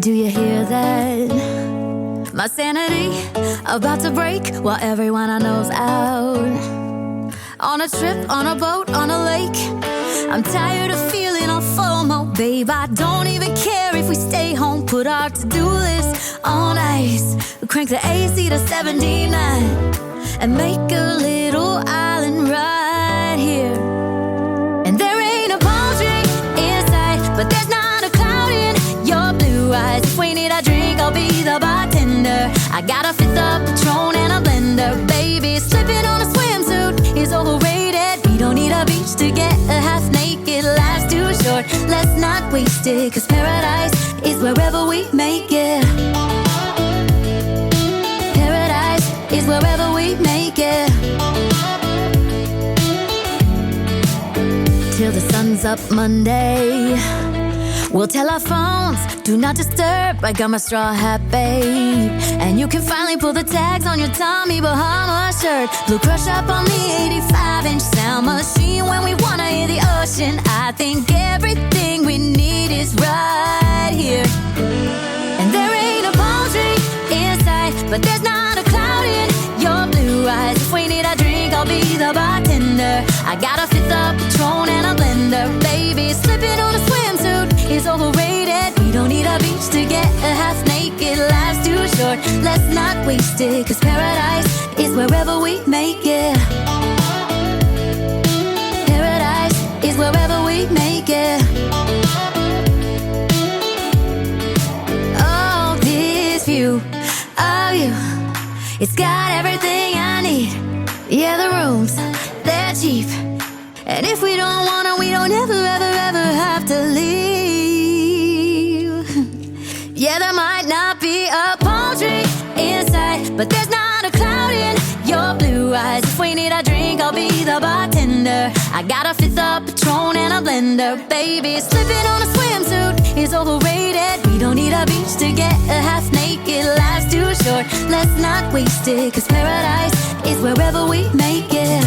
Do you hear that? My sanity about to break while everyone I know's out. On a trip, on a boat, on a lake. I'm tired of feeling all FOMO, babe. I don't even care if we stay home. Put our to-do list on ice. Crank the AC to 79 and make a little island right here. And there ain't a palm tree in sight, but there's not a cloud in your blue eyes. If we need a drink, I'll be the bartender. I got a fifth of Patron and a blender, baby. Slipping on a swimsuit is overrated. We don't need a beach to get a half naked. Life's too short, let's not waste it. Cause paradise is wherever we make it. Paradise is wherever we make it. Till the sun's up Monday, we'll tell our phones, do not disturb. I got my straw hat, babe. And you can finally pull the tags on your Tommy Bahama shirt. Blue crush up on the 85-inch sound machine. When we wanna hear the ocean, I think everything we need is right here. And there ain't a palm tree in sight, but there's not a cloud in your blue eyes. If we need a drink, I'll be the bartender. I got a fifth of Patron and a blender, baby. Slipping on a swimsuit is overrated. We don't need a beach to get a half naked. Life's too short, let's not waste it. Cause paradise is wherever we make it. Paradise is wherever we make it. Oh, this view of you, it's got everything I need. Yeah, the rooms, they're cheap. And if we don't wanna, we don't ever, ever, ever have to leave. Yeah, there might not be a palm tree in sight, but there's not a cloud in your blue eyes. If we need a drink, I'll be the bartender. I got a fifth of Patron and a blender, baby. Slipping on a swimsuit is overrated. We don't need a beach to get a half naked. Life's too short, let's not waste it. Cause paradise is wherever we make it.